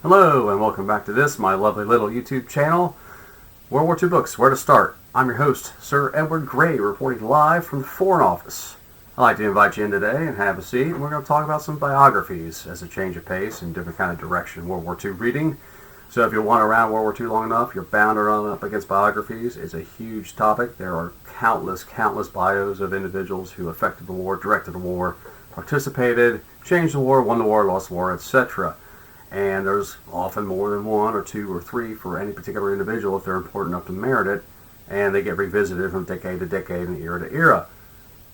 Hello and welcome back to this, my lovely little YouTube channel, World War II Books, Where to Start. I'm your host, Sir Edward Gray, reporting live from the Foreign Office. I'd like to invite you in today and have a seat, and we're going to talk about some biographies as a change of pace and different kind of direction World War II reading. So if you want around World War II long enough, you're bound to run up against biographies. It's a huge topic. There are countless bios of individuals who affected the war, directed the war, participated, changed the war, won the war, lost the war, etc. And there's often more than one or two or three for any particular individual if they're important enough to merit it, and they get revisited from decade to decade and era to era.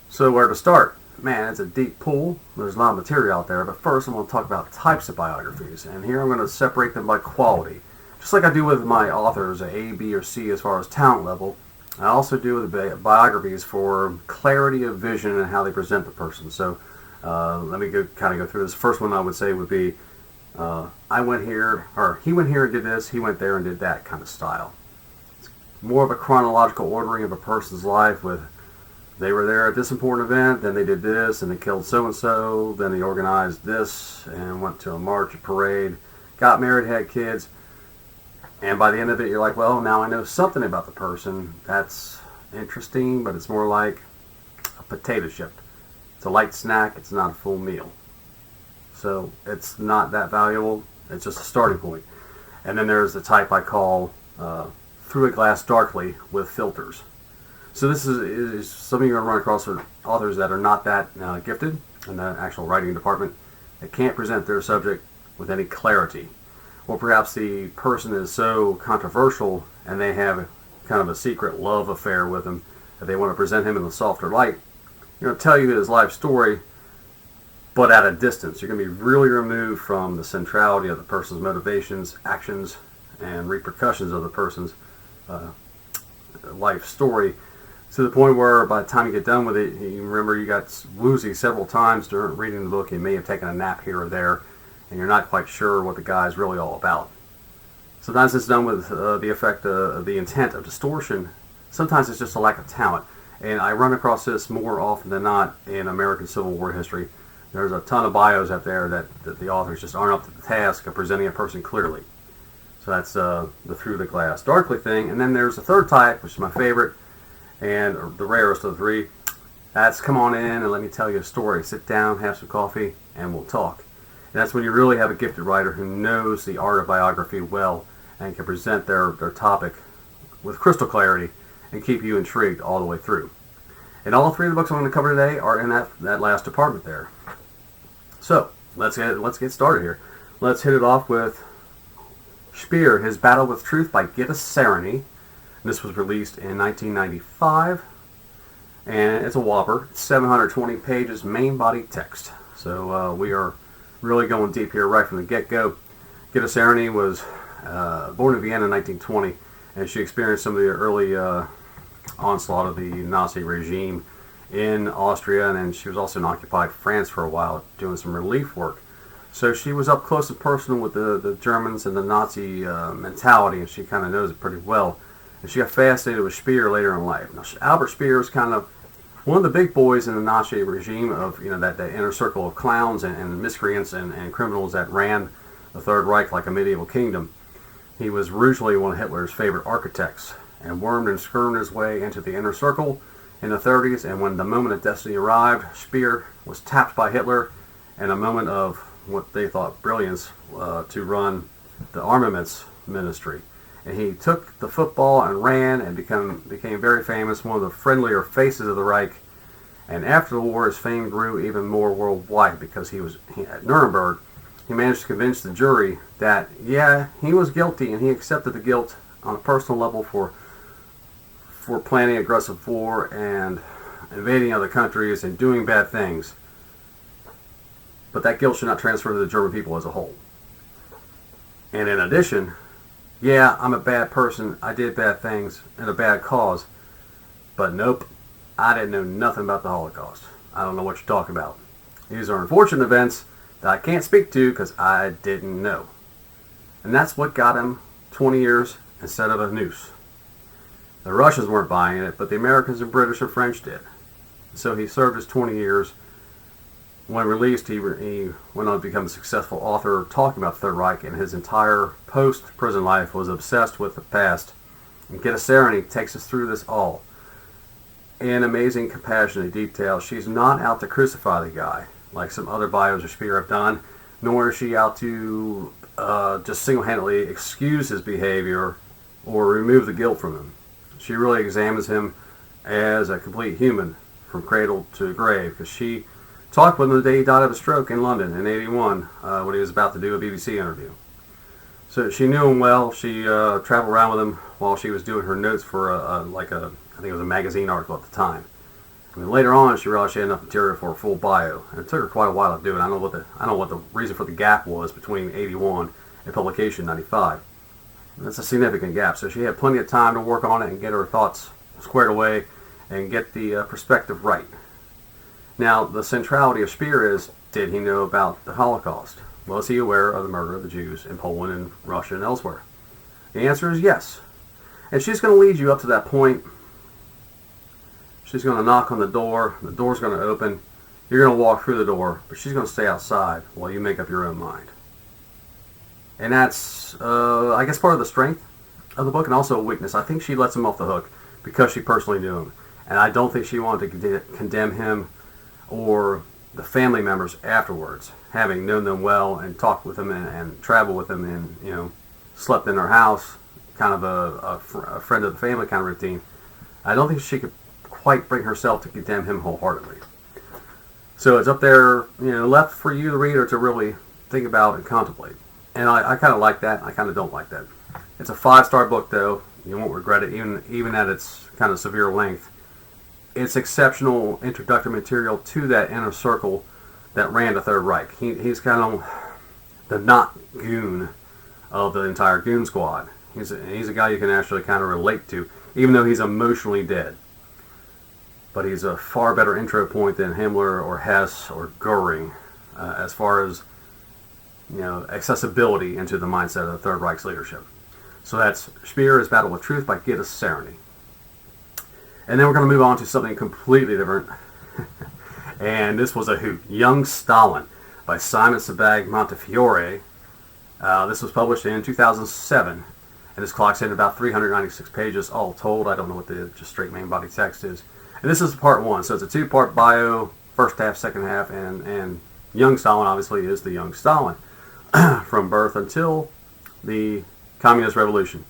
So where to start? Man, it's a deep pool. There's a lot of material out there, but first I'm going to talk about types of biographies, and here I'm going to separate them by quality. Just like I do with my authors, A, B, or C as far as talent level, I also do with the biographies for clarity of vision and how they present the person. So let me kind of go through this. The first one I would say would be I went here, or he went here and did this, he went there and did that kind of style. It's more of a chronological ordering of a person's life with they were there at this important event, then they did this, and they killed so-and-so, then they organized this, and went to a march, a parade, got married, had kids, and by the end of it, you're like, well, now I know something about the person. That's interesting, but it's more like a potato chip. It's a light snack, it's not a full meal. So it's not that valuable, it's just a starting point. And then there's the type I call Through a Glass Darkly with Filters. So this is some of you are going to run across authors that are not that gifted in the actual writing department. They can't present their subject with any clarity. Or perhaps the person is so controversial and they have kind of a secret love affair with him that they want to present him in a softer light. You're going to tell you his life story, but at a distance. You're going to be really removed from the centrality of the person's motivations, actions, and repercussions of the person's life story, to the point where by the time you get done with it, you remember you got woozy several times during reading the book. You may have taken a nap here or there, and you're not quite sure what the guy is really all about. Sometimes it's done with the effect of the intent of distortion. Sometimes it's just a lack of talent. And I run across this more often than not in American Civil War history. There's a ton of bios out there that the authors just aren't up to the task of presenting a person clearly. So that's the Through the Glass Darkly thing. And then there's the third type, which is my favorite, and the rarest of the three. That's come on in and let me tell you a story. Sit down, have some coffee, and we'll talk. And that's when you really have a gifted writer who knows the art of biography well and can present their topic with crystal clarity and keep you intrigued all the way through. And all three of the books I'm going to cover today are in that last department there. So let's get started here. Let's hit it off with Speer, His Battle with Truth by Gitta Sereny. This was released in 1995, and it's a whopper. It's 720 pages, main body text. So we are really going deep here right from the get-go. Gitta Sereny was born in Vienna in 1920, and she experienced some of the early onslaught of the Nazi regime in Austria, and then she was also in occupied France for a while doing some relief work. So she was up close and personal with the Germans and the Nazi mentality, and she kind of knows it pretty well. And she got fascinated with Speer later in life. Now, Albert Speer was kind of one of the big boys in the Nazi regime of, that inner circle of clowns and miscreants and criminals that ran the Third Reich like a medieval kingdom. He was originally one of Hitler's favorite architects and wormed and skirmed his way into the inner circle in the 30s, and when the moment of destiny arrived, Speer was tapped by Hitler in a moment of what they thought brilliance to run the armaments ministry. And he took the football and ran and became very famous, one of the friendlier faces of the Reich. And after the war, his fame grew even more worldwide because he at Nuremberg, he managed to convince the jury that, yeah, he was guilty, and he accepted the guilt on a personal level for planning aggressive war and invading other countries and doing bad things. But that guilt should not transfer to the German people as a whole. And in addition, yeah, I'm a bad person, I did bad things in a bad cause, but nope, I didn't know nothing about the Holocaust. I don't know what you're talking about. These are unfortunate events that I can't speak to because I didn't know. And that's what got him 20 years instead of a noose. The Russians weren't buying it, but the Americans and British and French did. So he served his 20 years When released, he went on to become a successful author talking about the Third Reich, and his entire post-prison life was obsessed with the past. And Gitta Sereny takes us through this all in amazing, compassionate detail. She's not out to crucify the guy, like some other bios of Speer have done, nor is she out to just single-handedly excuse his behavior or remove the guilt from him. She really examines him as a complete human from cradle to grave, because she talked with him the day he died of a stroke in London in '81 when he was about to do a BBC interview. So she knew him well. She traveled around with him while she was doing her notes for I think it was a magazine article at the time. I mean, later on, she realized she had enough material for a full bio, and it took her quite a while to do it. I don't know what the reason for the gap was between '81 and publication '95. That's a significant gap, so she had plenty of time to work on it and get her thoughts squared away and get the perspective right. Now, the centrality of Speer is, did he know about the Holocaust? Was he aware of the murder of the Jews in Poland and Russia and elsewhere? The answer is yes. And she's going to lead you up to that point. She's going to knock on the door's going to open, you're going to walk through the door, but she's going to stay outside while you make up your own mind. And that's, I guess, part of the strength of the book, and also a weakness. I think she lets him off the hook because she personally knew him. And I don't think she wanted to condemn him or the family members afterwards, having known them well and talked with them and traveled with them and, slept in their house, kind of a friend of the family kind of routine. I don't think she could quite bring herself to condemn him wholeheartedly. So it's up there, left for you, the reader, to really think about and contemplate. And I kind of like that. I kind of don't like that. It's a 5-star book, though. You won't regret it, even at its kind of severe length. It's exceptional introductory material to that inner circle that ran the Third Reich. He's kind of the not goon of the entire goon squad. He's a guy you can actually kind of relate to, even though he's emotionally dead. But he's a far better intro point than Himmler or Hess or Goering as far as accessibility into the mindset of the Third Reich's leadership. So that's Speer's Battle with Truth by Gitta Sereny. And then we're going to move on to something completely different. And this was a hoot. Young Stalin by Simon Sebag Montifiore. This was published in 2007. And this clocks in about 396 pages all told. I don't know what the just straight main body text is. And this is part 1. So it's a 2-part bio, first half, second half. And young Stalin obviously is the young Stalin from birth until the Communist Revolution.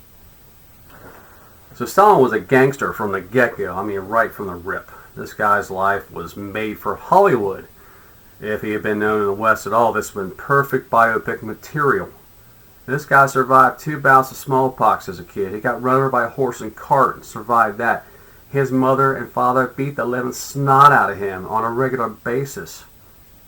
So Stalin was a gangster from the get-go. I mean, right from the rip. This guy's life was made for Hollywood. If he had been known in the West at all, this would have been perfect biopic material. This guy survived 2 bouts of smallpox as a kid. He got run over by a horse and cart and survived that. His mother and father beat the living snot out of him on a regular basis.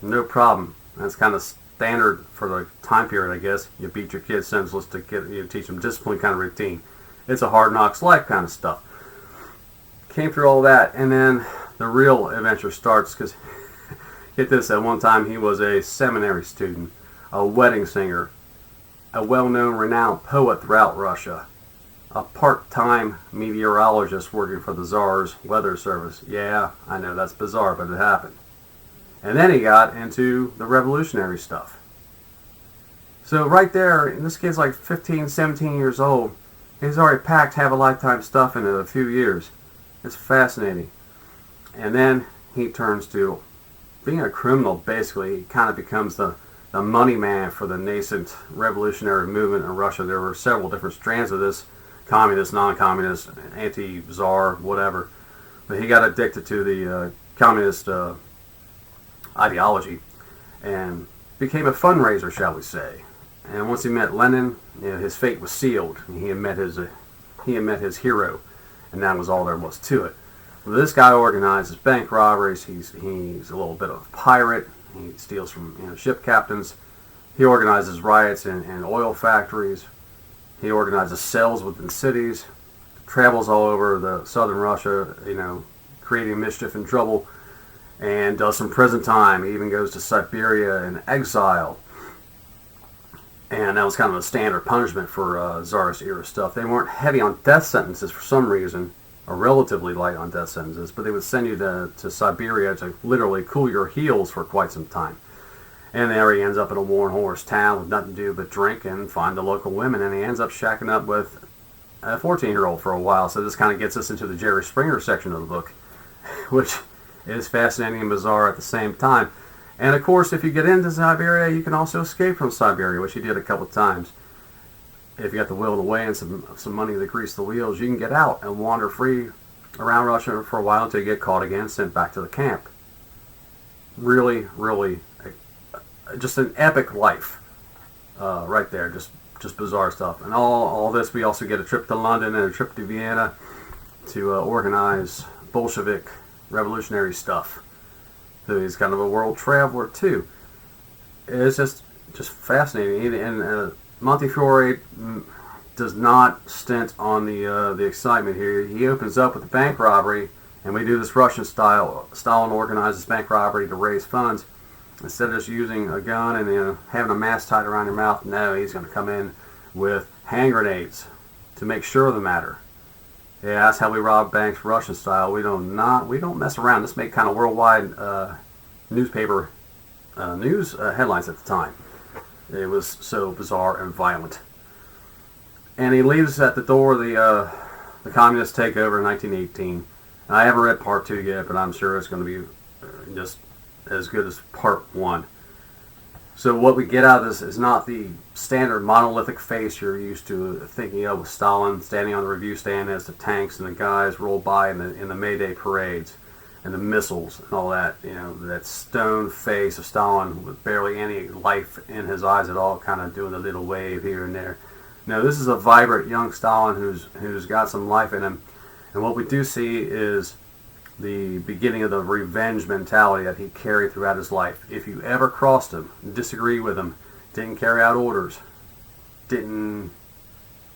No problem. That's kind of standard for the time period, I guess. You beat your kids senseless to teach them discipline kind of routine. It's a hard knocks life kind of stuff. Came through all that, and then the real adventure starts, because get this, at one time he was a seminary student, a wedding singer, a well-known, renowned poet throughout Russia, a part-time meteorologist working for the Tsar's weather service. Yeah, I know that's bizarre, but it happened. And then he got into the revolutionary stuff. So right there, and this kid's like 15, 17 years old, he's already packed Have a Lifetime stuff in a few years. It's fascinating. And then he turns to being a criminal, basically. He kind of becomes the money man for the nascent revolutionary movement in Russia. There were several different strands of this: communist, non-communist, anti-czar, whatever. But he got addicted to the communist ideology and became a fundraiser, shall we say. And once he met Lenin, his fate was sealed. He had met his hero, and that was all there was to it. Well, this guy organizes bank robberies. He's a little bit of a pirate. He steals from ship captains. He organizes riots in oil factories. He organizes cells within cities. Travels all over the southern Russia, creating mischief and trouble, and does some prison time. He even goes to Siberia in exile. And that was kind of a standard punishment for Tsarist era stuff. They weren't heavy on death sentences for some reason. are relatively light on death sentences, but they would send you to Siberia to literally cool your heels for quite some time. And there he ends up in a worn horse town with nothing to do but drink and find the local women, and he ends up shacking up with a 14-year-old for a while. So this kind of gets us into the Jerry Springer section of the book, which is fascinating and bizarre at the same time. And of course, if you get into Siberia, you can also escape from Siberia, which he did a couple of times. If you got the will and the way and some money to grease the wheels, you can get out and wander free around Russia for a while until you get caught again, sent back to the camp. Really, really, just an epic life right there. Just bizarre stuff. And all this, we also get a trip to London and a trip to Vienna to organize Bolshevik revolutionary stuff. So he's kind of a world traveler too. It's just fascinating. And Montifiore does not stint on the excitement here. He opens up with a bank robbery, and we do this Russian style. Stalin organizes bank robbery to raise funds. Instead of just using a gun and having a mask tied around your mouth, no, he's going to come in with hand grenades to make sure of the matter. Yeah, that's how we rob banks, Russian style. We don't mess around. This made kind of worldwide newspaper news headlines at the time. It was so bizarre and violent. And he leaves at the door the communist takeover in 1918. I haven't read part 2 yet, but I'm sure it's going to be just as good as part 1. So what we get out of this is not the standard monolithic face you're used to thinking of with Stalin standing on the review stand as the tanks and the guys roll by in the May Day parades and the missiles and all that. That stone face of Stalin with barely any life in his eyes at all, kind of doing a little wave here and there. No, this is a vibrant young Stalin who's got some life in him. And what we do see is the beginning of the revenge mentality that he carried throughout his life. If you ever crossed him, disagreed with him, didn't carry out orders, didn't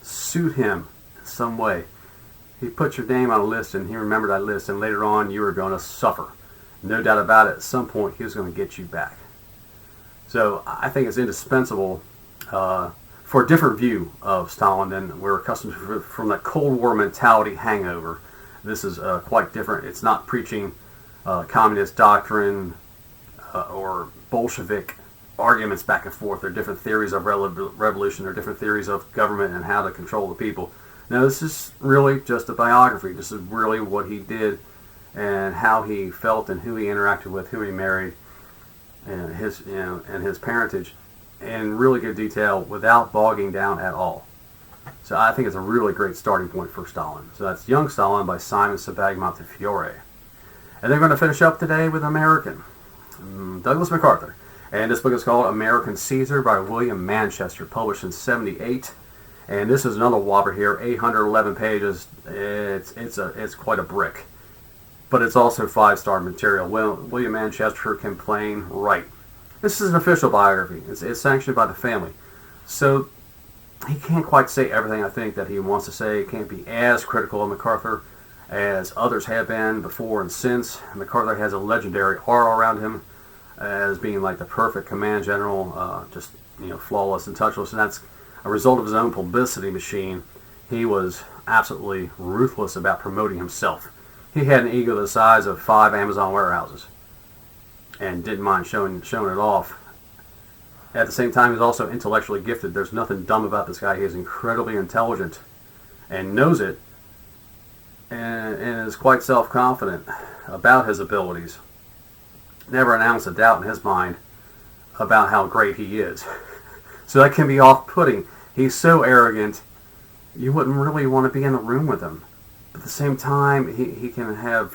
suit him in some way, he put your name on a list, and he remembered that list, and later on you were going to suffer. No doubt about it, at some point he was going to get you back. So I think it's indispensable for a different view of Stalin than we're accustomed to from that Cold War mentality hangover. This is quite different. It's not preaching communist doctrine or Bolshevik arguments back and forth. There are different theories of revolution. There are different theories of government and how to control the people. Now, this is really just a biography. This is really what he did and how he felt and who he interacted with, who he married, and his parentage, in really good detail without bogging down at all. So I think it's a really great starting point for Stalin. So that's Young Stalin by Simon Sebag Montifiore. And they're going to finish up today with American, Douglas MacArthur. And this book is called American Caesar by William Manchester, published in '78. And this is another whopper here, 811 pages. It's quite a brick. But it's also 5-star material. William Manchester can plain write. This is an official biography. It's sanctioned by the family. So he can't quite say everything I think that he wants to say. He can't be as critical of MacArthur as others have been before and since. MacArthur has a legendary aura around him as being like the perfect command general, just flawless and touchless, and that's a result of his own publicity machine. He was absolutely ruthless about promoting himself. He had an ego the size of 5 Amazon warehouses and didn't mind showing it off. At the same time, he's also intellectually gifted. There's nothing dumb about this guy. He is incredibly intelligent and knows it, and is quite self-confident about his abilities. Never an ounce of doubt in his mind about how great he is. So that can be off-putting. He's so arrogant, you wouldn't really want to be in the room with him. But at the same time, he can have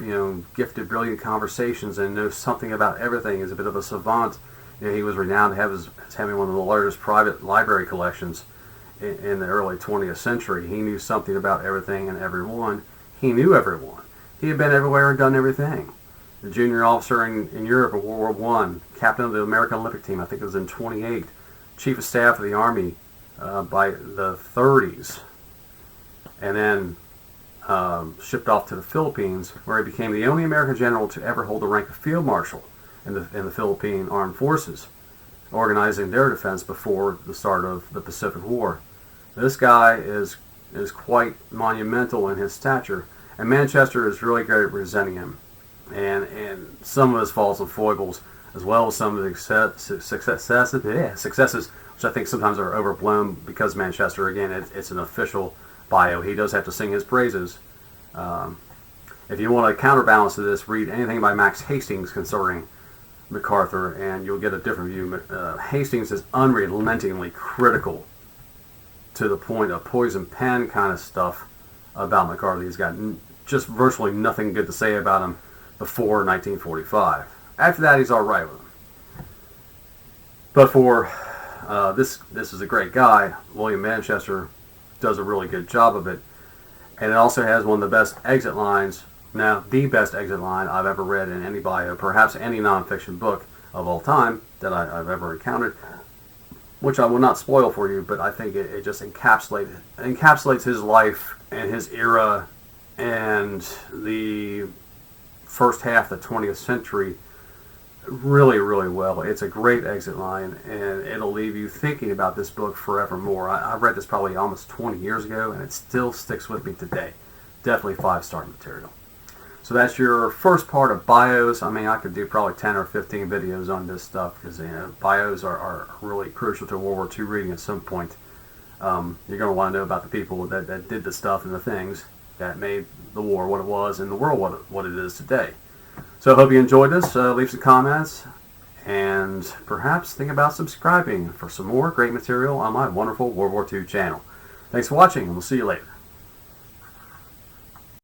gifted, brilliant conversations and knows something about everything. He's a bit of a savant. He was renowned as having one of the largest private library collections in the early 20th century. He knew something about everything and everyone. He knew everyone. He had been everywhere and done everything. The junior officer in Europe in World War I, captain of the American Olympic team, I think it was in 28, chief of staff of the Army by the 30s, and then shipped off to the Philippines, where he became the only American general to ever hold the rank of field marshal in the Philippine Armed Forces, organizing their defense before the start of the Pacific War. This guy is quite monumental in his stature, And Manchester is really great at presenting him, and some of his faults and foibles, as well as some of the successes, which I think sometimes are overblown because Manchester, again, it's an official bio. He does have to sing his praises. If you want a counterbalance to this, read anything by Max Hastings concerning MacArthur, and you'll get a different view. Hastings is unrelentingly critical to the point of poison pen kind of stuff about MacArthur. He's got just virtually nothing good to say about him before 1945. After that, he's all right with him. But for this is a great guy. William Manchester does a really good job of it, and it also has one of the best exit lines. Now, the best exit line I've ever read in any bio, perhaps any nonfiction book of all time that I've ever encountered, which I will not spoil for you, but I think it just encapsulates his life and his era and the first half of the 20th century really, really well. It's a great exit line, and it'll leave you thinking about this book forevermore. I read this probably almost 20 years ago, and it still sticks with me today. Definitely 5-star material. So that's your first part of bios. I mean, I could do probably 10 or 15 videos on this stuff because bios are really crucial to World War II reading at some point. You're going to want to know about the people that did the stuff and the things that made the war what it was and the world what it is today. So I hope you enjoyed this. Leave some comments and perhaps think about subscribing for some more great material on my wonderful World War II channel. Thanks for watching, and we'll see you later.